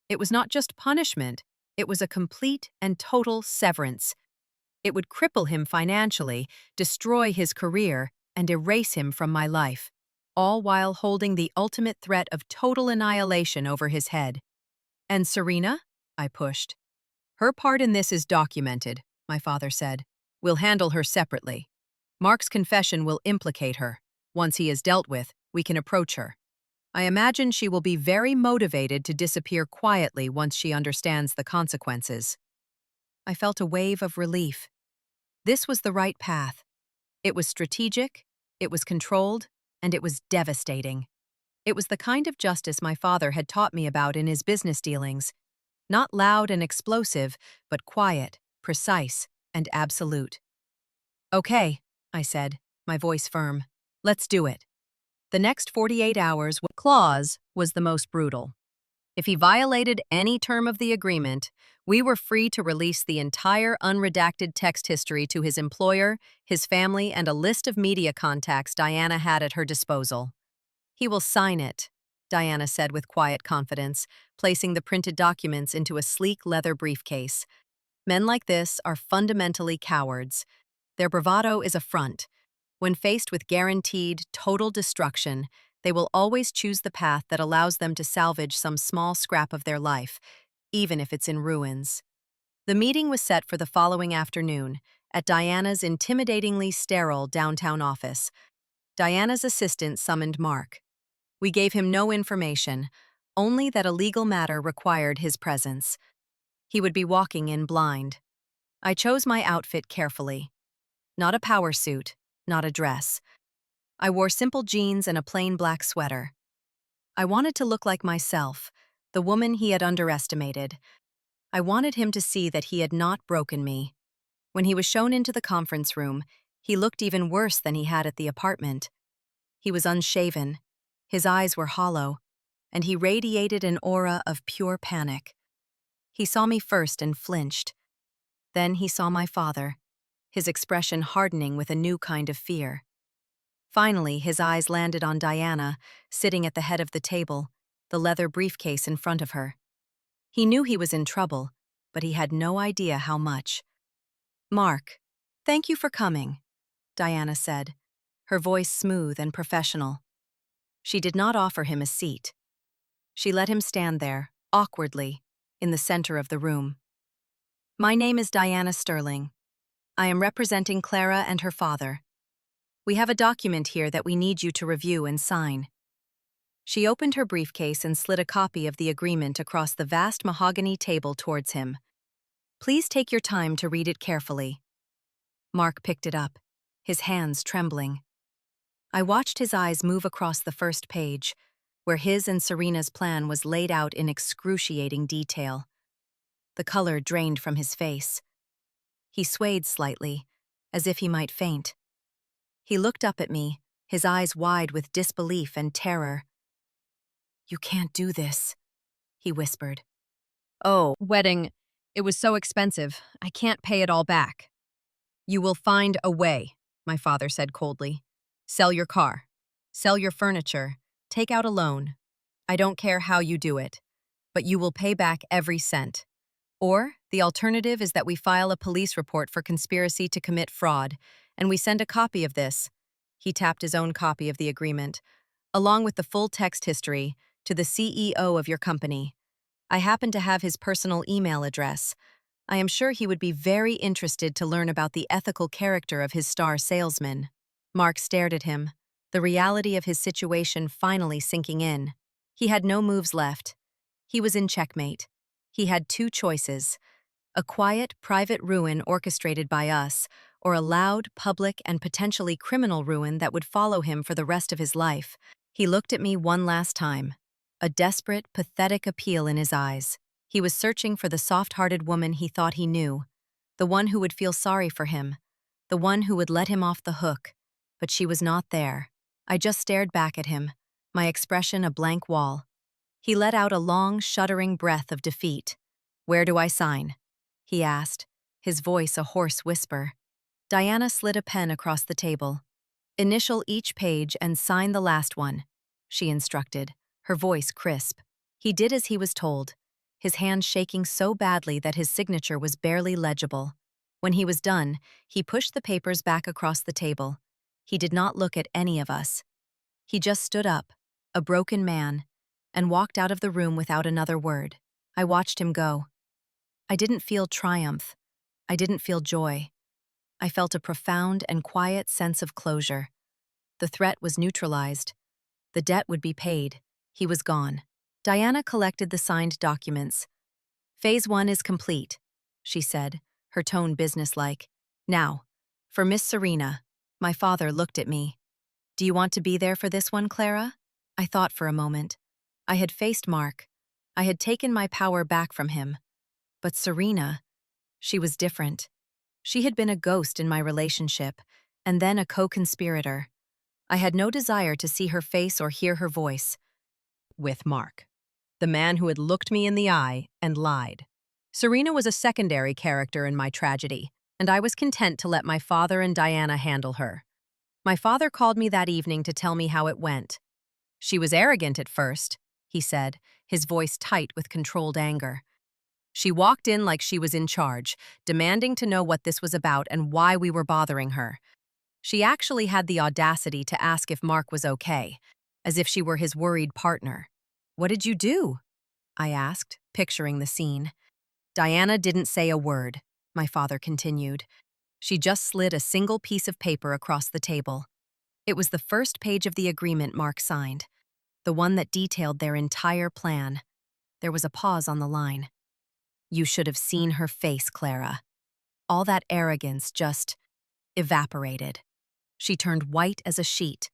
It was not just punishment, it was a complete and total severance. It would cripple him financially, destroy his career, and erase him from my life, all while holding the ultimate threat of total annihilation over his head. And Serena? I pushed. Her part in this is documented, my father said. We'll handle her separately. Mark's confession will implicate her. Once he is dealt with, we can approach her. I imagine she will be very motivated to disappear quietly once she understands the consequences. I felt a wave of relief. This was the right path. It was strategic, it was controlled, and it was devastating. It was the kind of justice my father had taught me about in his business dealings. Not loud and explosive, but quiet, precise, and absolute. Okay, I said, my voice firm. Let's do it. The next 48 hours, clause was the most brutal. If he violated any term of the agreement, we were free to release the entire unredacted text history to his employer, his family, and a list of media contacts Diana had at her disposal. He will sign it, Diana said with quiet confidence, placing the printed documents into a sleek leather briefcase. Men like this are fundamentally cowards. Their bravado is a front. When faced with guaranteed, total destruction, they will always choose the path that allows them to salvage some small scrap of their life, even if it's in ruins. The meeting was set for the following afternoon, at Diana's intimidatingly sterile downtown office. Diana's assistant summoned Mark. We gave him no information, only that a legal matter required his presence. He would be walking in blind. I chose my outfit carefully. Not a power suit, not a dress. I wore simple jeans and a plain black sweater. I wanted to look like myself, the woman he had underestimated. I wanted him to see that he had not broken me. When he was shown into the conference room, he looked even worse than he had at the apartment. He was unshaven, his eyes were hollow, and he radiated an aura of pure panic. He saw me first and flinched. Then he saw my father, his expression hardening with a new kind of fear. Finally, his eyes landed on Diana, sitting at the head of the table, the leather briefcase in front of her. He knew he was in trouble, but he had no idea how much. "Mark, thank you for coming," Diana said, her voice smooth and professional. She did not offer him a seat. She let him stand there, awkwardly, in the center of the room. "My name is Diana Sterling. I am representing Clara and her father. We have a document here that we need you to review and sign." She opened her briefcase and slid a copy of the agreement across the vast mahogany table towards him. "Please take your time to read it carefully." Mark picked it up, his hands trembling. I watched his eyes move across the first page, where his and Serena's plan was laid out in excruciating detail. The color drained from his face. He swayed slightly, as if he might faint. He looked up at me, his eyes wide with disbelief and terror. "You can't do this," he whispered. "Oh, wedding. It was so expensive. I can't pay it all back." "You will find a way," my father said coldly. "Sell your car. Sell your furniture. Take out a loan. I don't care how you do it, but you will pay back every cent. Or the alternative is that we file a police report for conspiracy to commit fraud, and we send a copy of this." He tapped his own copy of the agreement, "along with the full text history, to the CEO of your company. I happen to have his personal email address. I am sure he would be very interested to learn about the ethical character of his star salesman." Mark stared at him, the reality of his situation finally sinking in. He had no moves left. He was in checkmate. He had two choices: a quiet, private ruin orchestrated by us, or a loud, public, and potentially criminal ruin that would follow him for the rest of his life. He looked at me one last time, a desperate, pathetic appeal in his eyes. He was searching for the soft-hearted woman he thought he knew, the one who would feel sorry for him, the one who would let him off the hook. But she was not there. I just stared back at him, my expression a blank wall. He let out a long, shuddering breath of defeat. "Where do I sign?" he asked, his voice a hoarse whisper. Diana slid a pen across the table. "Initial each page and sign the last one," she instructed, her voice crisp. He did as he was told, his hand shaking so badly that his signature was barely legible. When he was done, he pushed the papers back across the table. He did not look at any of us. He just stood up, a broken man, and walked out of the room without another word. I watched him go. I didn't feel triumph. I didn't feel joy. I felt a profound and quiet sense of closure. The threat was neutralized. The debt would be paid. He was gone. Diana collected the signed documents. "Phase 1 is complete," she said, her tone businesslike. "Now, for Miss Serena." My father looked at me. "Do you want to be there for this one, Clara?" I thought for a moment. I had faced Mark. I had taken my power back from him. But Serena, she was different. She had been a ghost in my relationship, and then a co-conspirator. I had no desire to see her face or hear her voice. With Mark, the man who had looked me in the eye and lied. Serena was a secondary character in my tragedy, and I was content to let my father and Diana handle her. My father called me that evening to tell me how it went. "She was arrogant at first," he said, his voice tight with controlled anger. "She walked in like she was in charge, demanding to know what this was about and why we were bothering her. She actually had the audacity to ask if Mark was okay, as if she were his worried partner." "What did you do?" I asked, picturing the scene. "Diana didn't say a word," my father continued. "She just slid a single piece of paper across the table. It was the first page of the agreement Mark signed, the one that detailed their entire plan." There was a pause on the line. "You should have seen her face, Clara. All that arrogance just evaporated. She turned white as a sheet.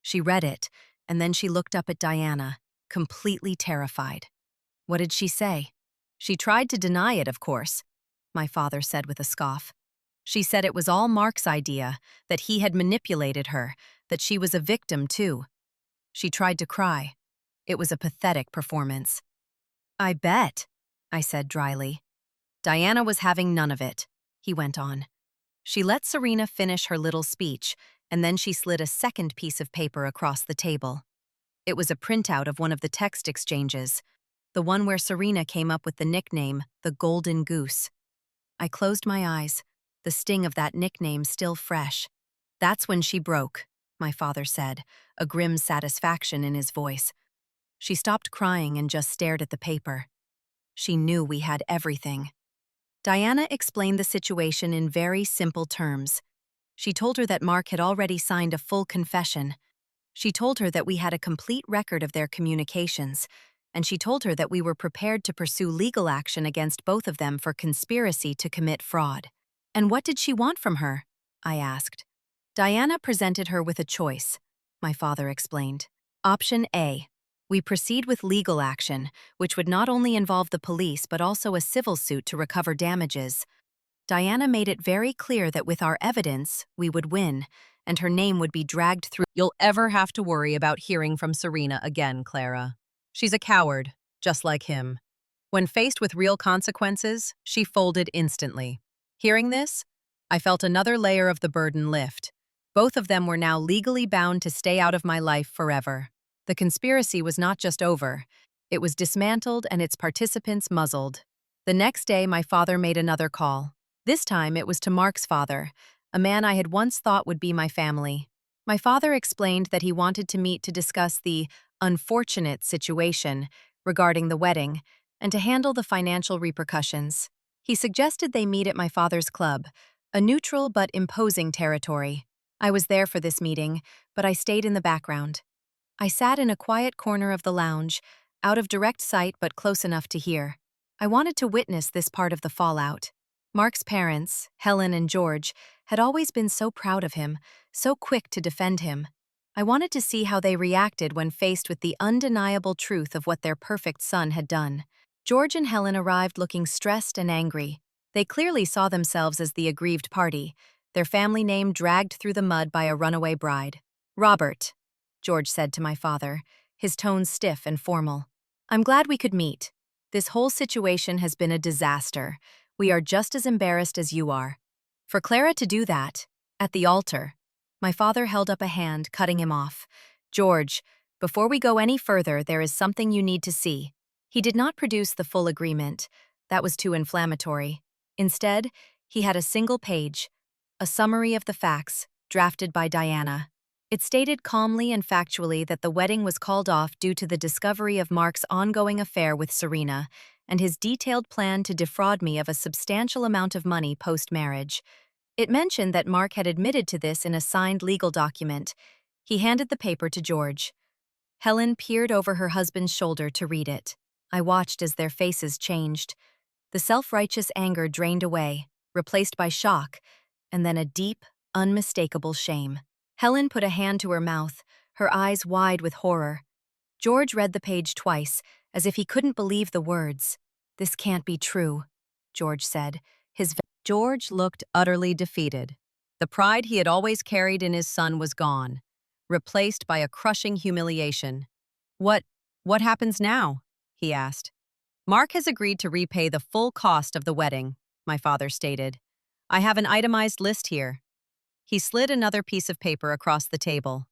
She read it, and then she looked up at Diana, completely terrified." "What did she say?" "She tried to deny it, of course," my father said with a scoff. "She said it was all Mark's idea, that he had manipulated her, that she was a victim, too. She tried to cry. It was a pathetic performance." "I bet," I said dryly. "Diana was having none of it," he went on. "She let Serena finish her little speech, and then she slid a second piece of paper across the table. It was a printout of one of the text exchanges, the one where Serena came up with the nickname, the Golden Goose. I closed my eyes, the sting of that nickname still fresh. "That's when she broke," my father said, a grim satisfaction in his voice. "She stopped crying and just stared at the paper. She knew we had everything." Diana explained the situation in very simple terms. She told her that Mark had already signed a full confession. She told her that we had a complete record of their communications, and she told her that we were prepared to pursue legal action against both of them for conspiracy to commit fraud. "And what did she want from her?" I asked. Diana presented her with a choice, my father explained. Option A: we proceed with legal action, which would not only involve the police but also a civil suit to recover damages. Diana made it very clear that with our evidence, we would win, and her name would be dragged through. You'll ever have to worry about hearing from Serena again, Clara. She's a coward, just like him. When faced with real consequences, she folded instantly. Hearing this, I felt another layer of the burden lift. Both of them were now legally bound to stay out of my life forever. The conspiracy was not just over. It was dismantled and its participants muzzled. The next day, my father made another call. This time, it was to Mark's father, a man I had once thought would be my family. My father explained that he wanted to meet to discuss the unfortunate situation regarding the wedding and to handle the financial repercussions. He suggested they meet at my father's club, a neutral but imposing territory. I was there for this meeting, but I stayed in the background. I sat in a quiet corner of the lounge, out of direct sight but close enough to hear. I wanted to witness this part of the fallout. Mark's parents, Helen and George, had always been so proud of him, so quick to defend him. I wanted to see how they reacted when faced with the undeniable truth of what their perfect son had done. George and Helen arrived looking stressed and angry. They clearly saw themselves as the aggrieved party, their family name dragged through the mud by a runaway bride. "Robert," George said to my father, his tone stiff and formal. "I'm glad we could meet. This whole situation has been a disaster. We are just as embarrassed as you are." For Clara to do that, at the altar, my father held up a hand, cutting him off. "George, before we go any further, there is something you need to see." He did not produce the full agreement. That was too inflammatory. Instead, he had a single page, a summary of the facts, drafted by Diana. It stated calmly and factually that the wedding was called off due to the discovery of Mark's ongoing affair with Serena and his detailed plan to defraud me of a substantial amount of money post-marriage. It mentioned that Mark had admitted to this in a signed legal document. He handed the paper to George. Helen peered over her husband's shoulder to read it. I watched as their faces changed. The self-righteous anger drained away, replaced by shock, and then a deep, unmistakable shame. Helen put a hand to her mouth, her eyes wide with horror. George read the page twice, as if he couldn't believe the words. "This can't be true," George said. George looked utterly defeated. The pride he had always carried in his son was gone, replaced by a crushing humiliation. What happens now?" he asked. "Mark has agreed to repay the full cost of the wedding," my father stated. "I have an itemized list here." He slid another piece of paper across the table.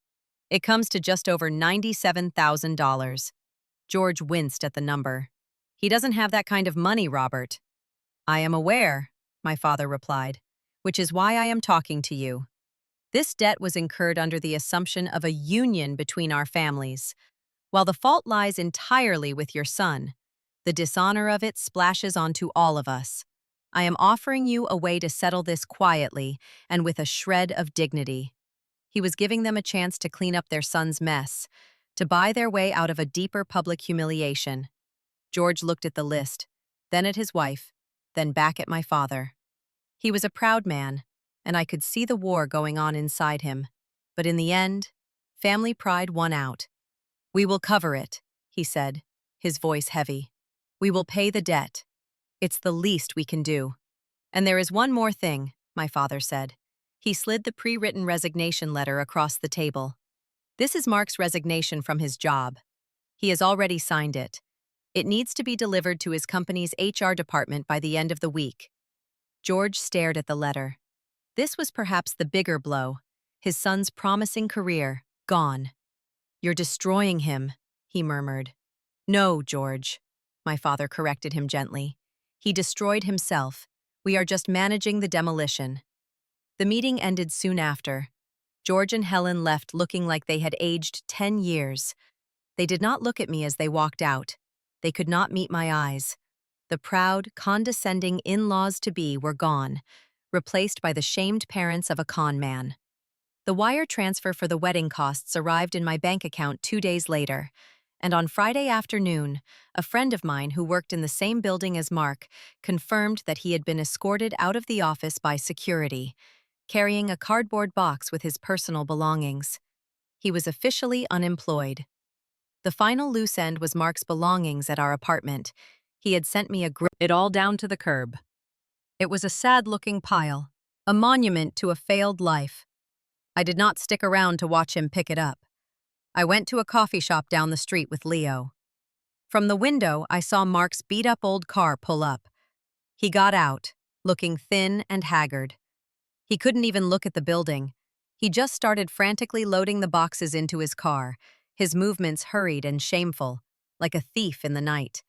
"It comes to just over $97,000. George winced at the number. "He doesn't have that kind of money, Robert." "I am aware," my father replied, "which is why I am talking to you. This debt was incurred under the assumption of a union between our families. While the fault lies entirely with your son, the dishonor of it splashes onto all of us. I am offering you a way to settle this quietly and with a shred of dignity." He was giving them a chance to clean up their son's mess, to buy their way out of a deeper public humiliation. George looked at the list, then at his wife, then back at my father. He was a proud man, and I could see the war going on inside him. But in the end, family pride won out. "We will cover it," he said, his voice heavy. "We will pay the debt. It's the least we can do. And there is one more thing," my father said. He slid the pre-written resignation letter across the table. "This is Mark's resignation from his job. He has already signed it. It needs to be delivered to his company's HR department by the end of the week." George stared at the letter. This was perhaps the bigger blow. His son's promising career, gone. "You're destroying him," he murmured. "No, George," my father corrected him gently. "He destroyed himself. We are just managing the demolition." The meeting ended soon after. George and Helen left looking like they had aged 10 years. They did not look at me as they walked out. They could not meet my eyes. The proud, condescending in-laws-to-be were gone, replaced by the shamed parents of a con man. The wire transfer for the wedding costs arrived in my bank account 2 days later, and on Friday afternoon, a friend of mine who worked in the same building as Mark confirmed that he had been escorted out of the office by security, carrying a cardboard box with his personal belongings. He was officially unemployed. The final loose end was Mark's belongings at our apartment. He had sent me it all down to the curb. It was a sad-looking pile, a monument to a failed life. I did not stick around to watch him pick it up. I went to a coffee shop down the street with Leo. From the window, I saw Mark's beat-up old car pull up. He got out, looking thin and haggard. He couldn't even look at the building. He just started frantically loading the boxes into his car, his movements hurried and shameful, like a thief in the night.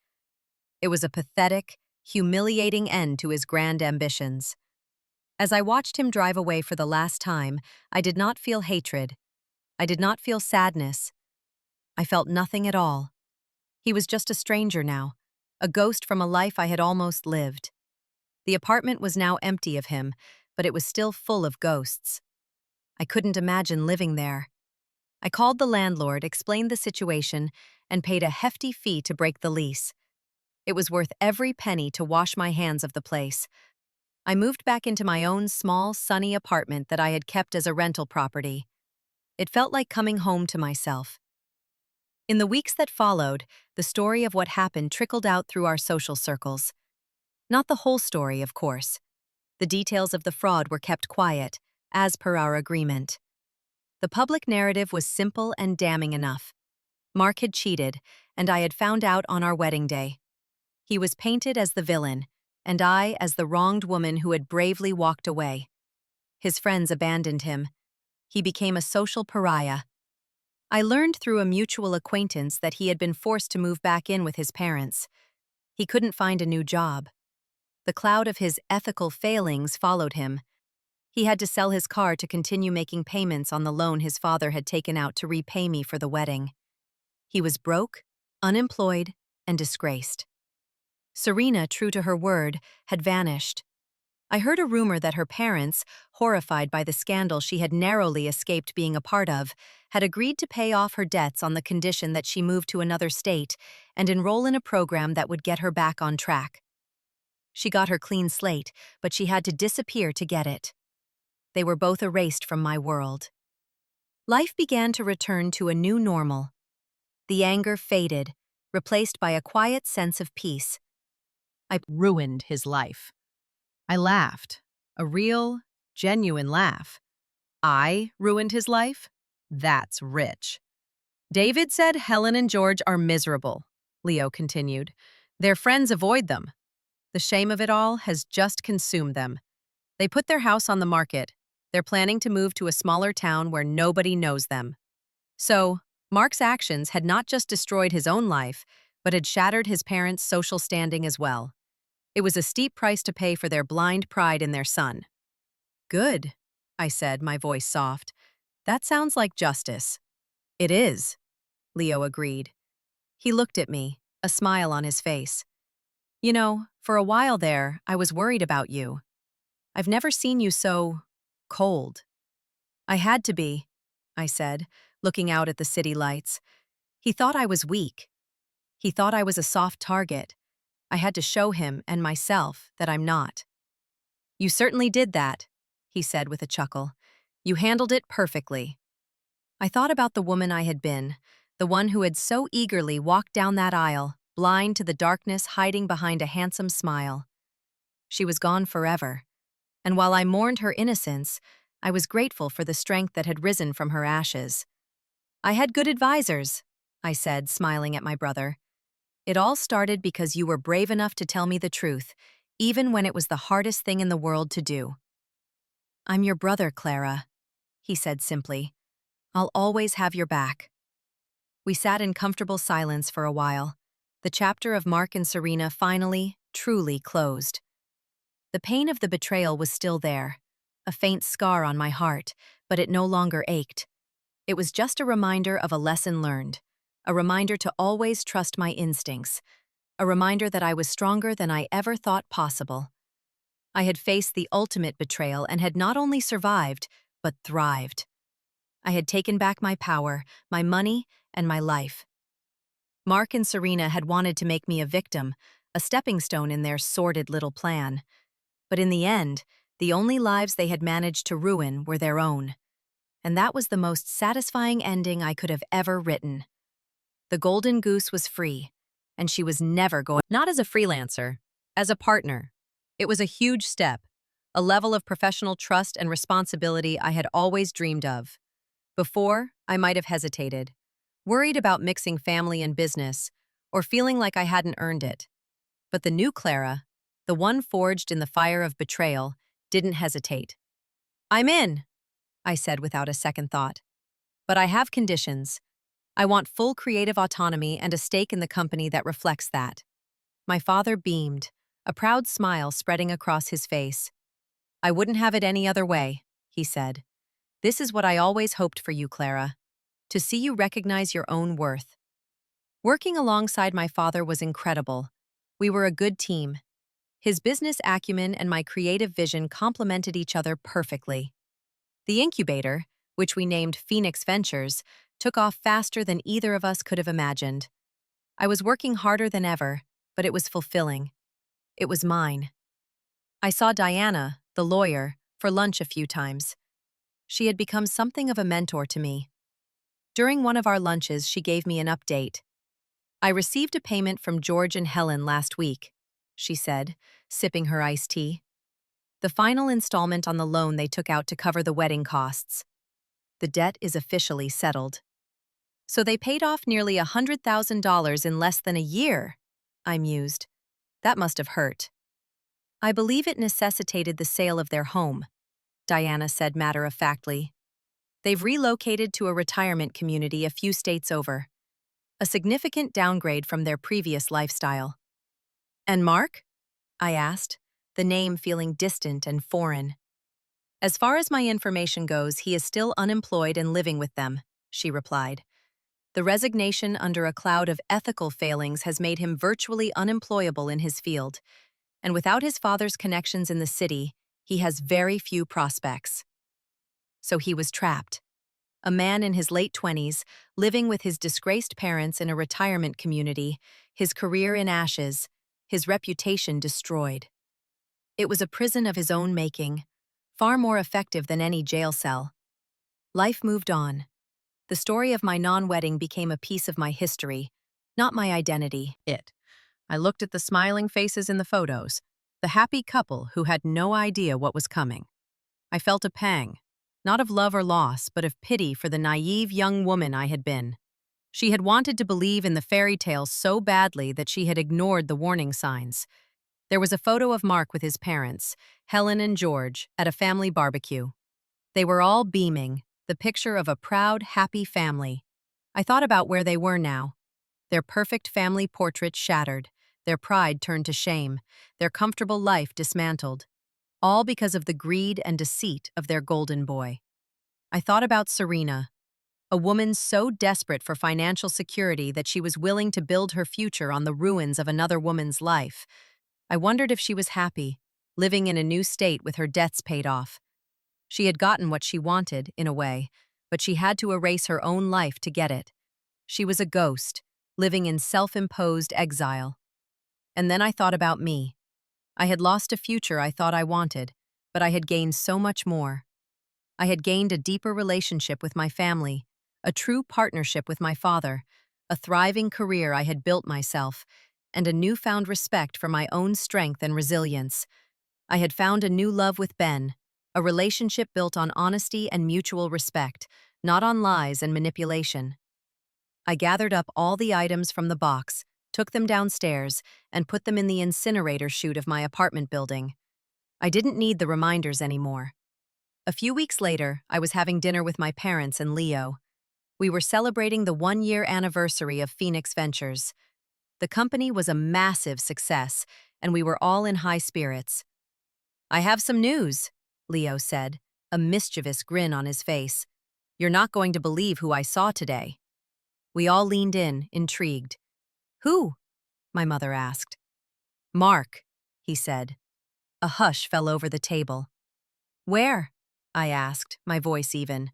It was a pathetic, humiliating end to his grand ambitions. As I watched him drive away for the last time, I did not feel hatred. I did not feel sadness. I felt nothing at all. He was just a stranger now, a ghost from a life I had almost lived. The apartment was now empty of him, but it was still full of ghosts. I couldn't imagine living there. I called the landlord, explained the situation, and paid a hefty fee to break the lease. It was worth every penny to wash my hands of the place. I moved back into my own small, sunny apartment that I had kept as a rental property. It felt like coming home to myself. In the weeks that followed, the story of what happened trickled out through our social circles. Not the whole story, of course. The details of the fraud were kept quiet, as per our agreement. The public narrative was simple and damning enough. Mark had cheated, and I had found out on our wedding day. He was painted as the villain, and I as the wronged woman who had bravely walked away. His friends abandoned him. He became a social pariah. I learned through a mutual acquaintance that he had been forced to move back in with his parents. He couldn't find a new job. The cloud of his ethical failings followed him. He had to sell his car to continue making payments on the loan his father had taken out to repay me for the wedding. He was broke, unemployed, and disgraced. Serena, true to her word, had vanished. I heard a rumor that her parents, horrified by the scandal she had narrowly escaped being a part of, had agreed to pay off her debts on the condition that she move to another state and enroll in a program that would get her back on track. She got her clean slate, but she had to disappear to get it. They were both erased from my world. Life began to return to a new normal. The anger faded, replaced by a quiet sense of peace. I ruined his life. I laughed. A real, genuine laugh. I ruined his life? That's rich. David said Helen and George are miserable, Leo continued. Their friends avoid them. The shame of it all has just consumed them. They put their house on the market. They're planning to move to a smaller town where nobody knows them. So, Mark's actions had not just destroyed his own life, but had shattered his parents' social standing as well. It was a steep price to pay for their blind pride in their son. Good, I said, my voice soft. That sounds like justice. It is, Leo agreed. He looked at me, a smile on his face. You know, for a while there, I was worried about you. I've never seen you so cold. I had to be, I said, looking out at the city lights. He thought I was weak. He thought I was a soft target. I had to show him and myself that I'm not. You certainly did that, he said with a chuckle. You handled it perfectly. I thought about the woman I had been, the one who had so eagerly walked down that aisle, blind to the darkness hiding behind a handsome smile. She was gone forever, and while I mourned her innocence, I was grateful for the strength that had risen from her ashes. I had good advisors, I said, smiling at my brother. It all started because you were brave enough to tell me the truth, even when it was the hardest thing in the world to do. I'm your brother, Clara, he said simply. I'll always have your back. We sat in comfortable silence for a while. The chapter of Mark and Serena finally, truly closed. The pain of the betrayal was still there, a faint scar on my heart, but it no longer ached. It was just a reminder of a lesson learned, a reminder to always trust my instincts, a reminder that I was stronger than I ever thought possible. I had faced the ultimate betrayal and had not only survived, but thrived. I had taken back my power, my money, and my life. Mark and Serena had wanted to make me a victim, a stepping stone in their sordid little plan. But in the end, the only lives they had managed to ruin were their own. And that was the most satisfying ending I could have ever written. The golden goose was free, and she was never going, not as a freelancer, as a partner. It was a huge step, a level of professional trust and responsibility I had always dreamed of. Before, I might have hesitated, worried about mixing family and business, or feeling like I hadn't earned it. But the new Clara, the one forged in the fire of betrayal, didn't hesitate. "I'm in," I said without a second thought. "But I have conditions. I want full creative autonomy and a stake in the company that reflects that." My father beamed, a proud smile spreading across his face. "I wouldn't have it any other way," he said. "This is what I always hoped for you, Clara, to see you recognize your own worth." Working alongside my father was incredible. We were a good team. His business acumen and my creative vision complemented each other perfectly. The incubator, which we named Phoenix Ventures, took off faster than either of us could have imagined. I was working harder than ever, but it was fulfilling. It was mine. I saw Diana, the lawyer, for lunch a few times. She had become something of a mentor to me. During one of our lunches, she gave me an update. "I received a payment from George and Helen last week," she said, sipping her iced tea. "The final installment on the loan they took out to cover the wedding costs. The debt is officially settled." "So they paid off nearly $100,000 in less than a year," I mused. "That must have hurt." "I believe it necessitated the sale of their home," Diana said matter-of-factly. "They've relocated to a retirement community a few states over. A significant downgrade from their previous lifestyle." "And Mark?" I asked, the name feeling distant and foreign. "As far as my information goes, he is still unemployed and living with them," she replied. "The resignation under a cloud of ethical failings has made him virtually unemployable in his field, and without his father's connections in the city, he has very few prospects." So he was trapped. A man in his late 20s, living with his disgraced parents in a retirement community, his career in ashes, his reputation destroyed. It was a prison of his own making, far more effective than any jail cell. Life moved on. The story of my non-wedding became a piece of my history, not my identity. I looked at the smiling faces in the photos, the happy couple who had no idea what was coming. I felt a pang, not of love or loss, but of pity for the naive young woman I had been. She had wanted to believe in the fairy tales so badly that she had ignored the warning signs. There was a photo of Mark with his parents, Helen and George, at a family barbecue. They were all beaming, the picture of a proud, happy family. I thought about where they were now. Their perfect family portrait shattered, their pride turned to shame, their comfortable life dismantled. All because of the greed and deceit of their golden boy. I thought about Serena, a woman so desperate for financial security that she was willing to build her future on the ruins of another woman's life. I wondered if she was happy, living in a new state with her debts paid off. She had gotten what she wanted, in a way, but she had to erase her own life to get it. She was a ghost, living in self-imposed exile. And then I thought about me. I had lost a future I thought I wanted, but I had gained so much more. I had gained a deeper relationship with my family, a true partnership with my father, a thriving career I had built myself, and a newfound respect for my own strength and resilience. I had found a new love with Ben, a relationship built on honesty and mutual respect, not on lies and manipulation. I gathered up all the items from the box, took them downstairs, and put them in the incinerator chute of my apartment building. I didn't need the reminders anymore. A few weeks later, I was having dinner with my parents and Leo. We were celebrating the one-year anniversary of Phoenix Ventures. The company was a massive success, and we were all in high spirits. "I have some news," Leo said, a mischievous grin on his face. "You're not going to believe who I saw today." We all leaned in, intrigued. "Who?" my mother asked. "Mark," he said. A hush fell over the table. "Where?" I asked, my voice even.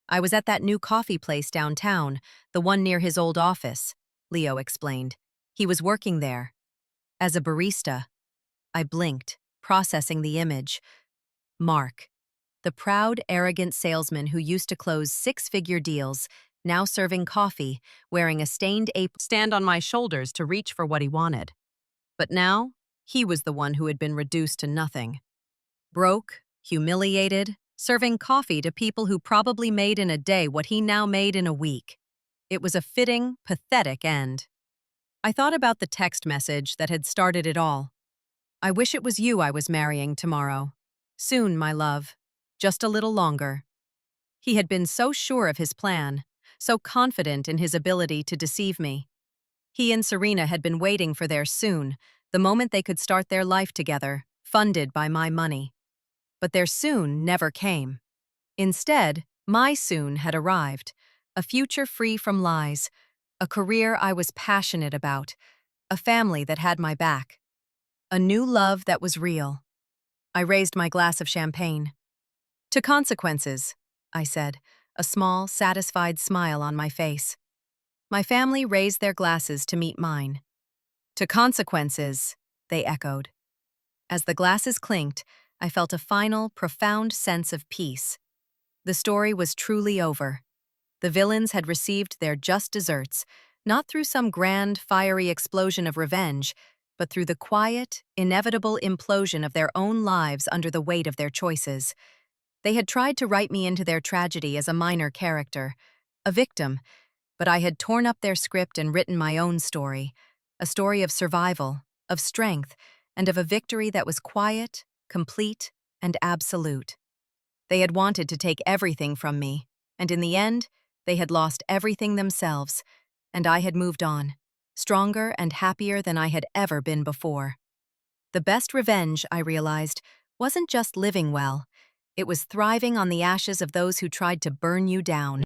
"I was at that new coffee place downtown, the one near his old office," Leo explained. "He was working there. As a barista." I blinked, processing the image. Mark, the proud, arrogant salesman who used to close six-figure deals, now serving coffee, wearing a stained apron, stand on my shoulders to reach for what he wanted. But now, he was the one who had been reduced to nothing. broke, humiliated, serving coffee to people who probably made in a day what he now made in a week. It was a fitting, pathetic end. I thought about the text message that had started it all. I wish it was you I was marrying tomorrow. Soon, my love. Just a little longer. He had been so sure of his plan, so confident in his ability to deceive me. He and Serena had been waiting for their soon, the moment they could start their life together, funded by my money. But their soon never came. Instead, my soon had arrived, a future free from lies, a career I was passionate about, a family that had my back, a new love that was real. I raised my glass of champagne. To consequences, I said, a small, satisfied smile on my face. My family raised their glasses to meet mine. To consequences, they echoed. As the glasses clinked, I felt a final, profound sense of peace. The story was truly over. The villains had received their just desserts, not through some grand, fiery explosion of revenge, but through the quiet, inevitable implosion of their own lives under the weight of their choices. They had tried to write me into their tragedy as a minor character, a victim, but I had torn up their script and written my own story, a story of survival, of strength, and of a victory that was quiet, complete, and absolute. They had wanted to take everything from me, and in the end, they had lost everything themselves, and I had moved on, stronger and happier than I had ever been before. The best revenge, I realized, wasn't just living well. It was thriving on the ashes of those who tried to burn you down.